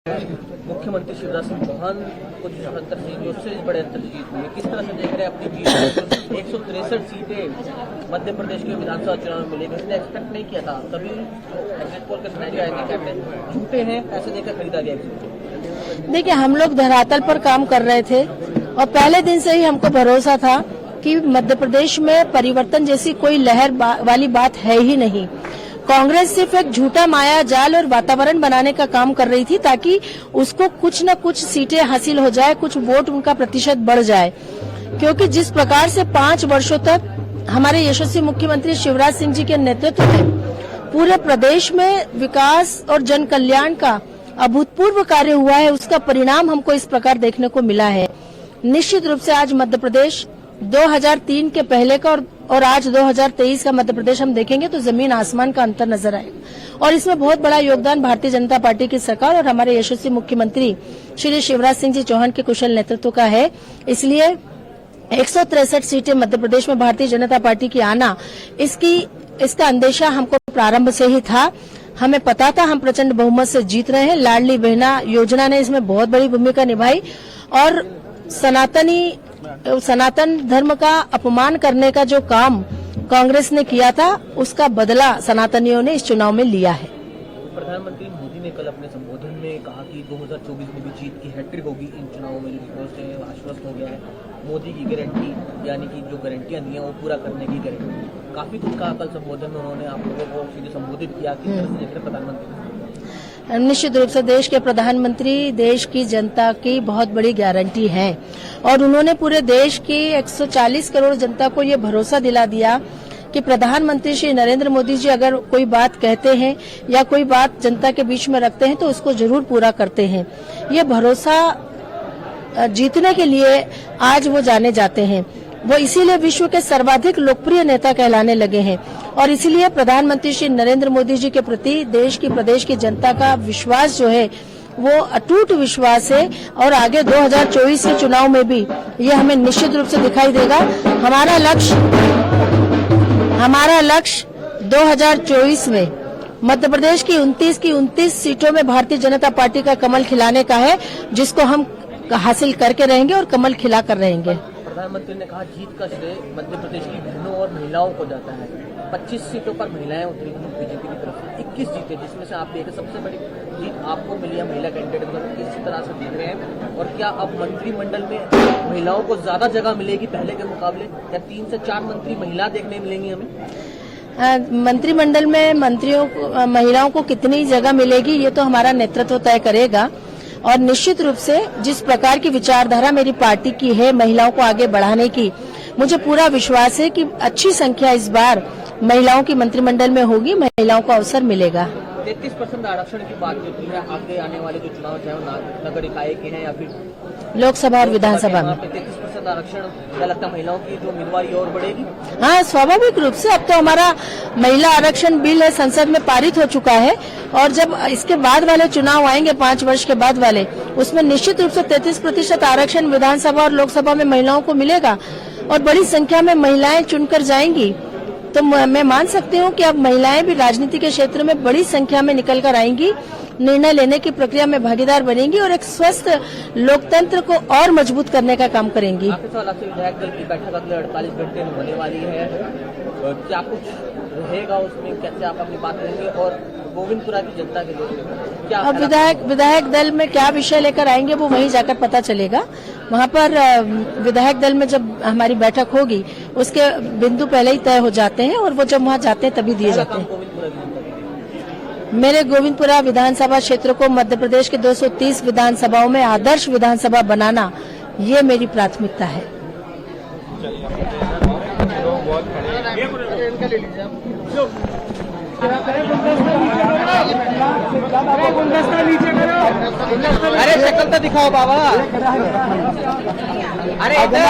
मुख्यमंत्री शिवराज सिंह चौहान को जो 77 सीट उससे बड़े अंतर जीत हुई, किस तरह से देख रहे हैं अपनी जीत? 163 सीटें मध्य प्रदेश के विधानसभा चुनाव में मिलेगी, इसने एक्सपेक्ट नहीं किया था। तभी एग्जिट पोल के सिनेरियो आएंगे कैबिनेट झूठे हैं ऐसे देखकर खरीदा गया। देखिए, हम लोग धरातल पर काम कर रहे थे और पहले दिन से ही हमको भरोसा था कि मध्य प्रदेश में परिवर्तन जैसी कोई लहर वाली बात है ही नहीं। कांग्रेस सिर्फ एक झूठा माया जाल और वातावरण बनाने का काम कर रही थी ताकि उसको कुछ न कुछ सीटें हासिल हो जाए, कुछ वोट उनका प्रतिशत बढ़ जाए। क्योंकि जिस प्रकार से 5 वर्षों तक हमारे यशस्वी मुख्यमंत्री शिवराज सिंह जी के नेतृत्व में पूरे प्रदेश में विकास और जन कल्याण का अभूतपूर्व कार्य हुआ है, उसका परिणाम हमको इस प्रकार देखने को मिला है। निश्चित रूप से आज मध्य प्रदेश 2003 के पहले का और आज 2023 का मध्य प्रदेश हम देखेंगे तो जमीन आसमान का अंतर नजर आएगा। और इसमें बहुत बड़ा योगदान भारतीय जनता पार्टी की सरकार और हमारे यशस्वी मुख्यमंत्री श्री शिवराज सिंह जी चौहान के कुशल नेतृत्व का है। इसलिए 163 सीटें मध्य प्रदेश में भारतीय जनता पार्टी की आना, इसका अंदेशा हमको प्रारंभ से ही था। हमें पता था हम प्रचंड बहुमत से जीत रहे हैं। लाडली बहना योजना ने इसमें बहुत बड़ी भूमिका निभाई और सनातन धर्म का अपमान करने का जो काम कांग्रेस ने किया था, उसका बदला सनातनियों ने इस चुनाव में लिया है। प्रधानमंत्री मोदी ने कल अपने संबोधन में कहा कि 2024 में भी जीत की हैट्रिक होगी। इन चुनावों में जो आश्वस्त हो गया है, मोदी की गारंटी यानी कि जो गारंटियां दी हैं वो पूरा करने की गारंटी। काफी कुछ कहा कल संबोधन में उन्होंने, आप लोगों को सीधे संबोधित किया कि प्रधानमंत्री। निश्चित रूप से देश के प्रधानमंत्री देश की जनता की बहुत बड़ी गारंटी है और उन्होंने पूरे देश की 140 करोड़ जनता को ये भरोसा दिला दिया कि प्रधानमंत्री श्री नरेंद्र मोदी जी अगर कोई बात कहते हैं या कोई बात जनता के बीच में रखते हैं तो उसको जरूर पूरा करते हैं। ये भरोसा जीतने के लिए आज वो जाने जाते हैं। वो इसीलिए विश्व के सर्वाधिक लोकप्रिय नेता कहलाने लगे हैं और इसीलिए प्रधानमंत्री श्री नरेंद्र मोदी जी के प्रति देश की प्रदेश की जनता का विश्वास जो है वो अटूट विश्वास है और आगे 2024 के चुनाव में भी ये हमें निश्चित रूप से दिखाई देगा। हमारा लक्ष्य 2024 में मध्य प्रदेश की 29 सीटों में भारतीय जनता पार्टी का कमल खिलाने का है, जिसको हम हासिल करके रहेंगे और कमल खिला कर रहेंगे। प्रधानमंत्री ने कहा जीत का श्रेय मध्य प्रदेश की बहनों और महिलाओं को जाता है। 25 सीटों पर महिलाएं उतरी बीजेपी की तरफ से, 21 जीते, जिसमें से आप देखें सबसे बड़ी जीत आपको मिली है महिला कैंडिडेट को। किस तरह से देख रहे हैं और क्या अब मंत्रिमंडल में महिलाओं को ज्यादा जगह मिलेगी पहले के मुकाबले, या 3 से 4 मंत्री महिला देखने मिलेंगी हमें? मंत्रिमंडल में महिलाओं को कितनी जगह मिलेगी ये तो हमारा नेतृत्व तय करेगा और निश्चित रूप से जिस प्रकार की विचारधारा मेरी पार्टी की है महिलाओं को आगे बढ़ाने की, मुझे पूरा विश्वास है कि अच्छी संख्या इस बार महिलाओं की मंत्रिमंडल में होगी, महिलाओं को अवसर मिलेगा। 33% आरक्षण की बात होती है आगे आने वाले जो चुनाव चाहे वो नगर निकाय के हैं या फिर लोकसभा और विधानसभा में 33% आरक्षण, क्या लगता है महिलाओं की जो उम्मीदवारी और बढ़ेगी? हाँ, स्वाभाविक रूप से अब तो हमारा महिला आरक्षण बिल है संसद में पारित हो चुका है और जब इसके बाद वाले चुनाव आएंगे 5 वर्ष के बाद वाले, उसमें निश्चित रूप से 33% आरक्षण विधानसभा और लोकसभा में महिलाओं को मिलेगा और बड़ी संख्या में महिलाएं चुनकर जाएंगी। तो मैं मान सकती हूँ कि अब महिलाएं भी राजनीति के क्षेत्र में बड़ी संख्या में निकल कर आएंगी, निर्णय लेने की प्रक्रिया में भागीदार बनेंगी और एक स्वस्थ लोकतंत्र को और मजबूत करने का काम करेंगी। विधायक दल की बैठक अगले 48 घंटे में होने वाली है, क्या कुछ रहेगा उसमें, कैसे आप अपनी बात करेंगे और गोविंदपुरा की जनता के लिए क्या? अब विधायक दल में क्या विषय लेकर आएंगे वो वहीं जाकर पता चलेगा। वहाँ पर विधायक दल में जब हमारी बैठक होगी उसके बिंदु पहले ही तय हो जाते हैं और वो जब वहाँ जाते हैं तभी दिए जाते हैं। मेरे गोविंदपुरा विधानसभा क्षेत्र को मध्य प्रदेश के 230 विधानसभाओं में आदर्श विधानसभा बनाना, ये मेरी प्राथमिकता है। अरे शक्ल तो दिखाओ बाबा। अरे इधर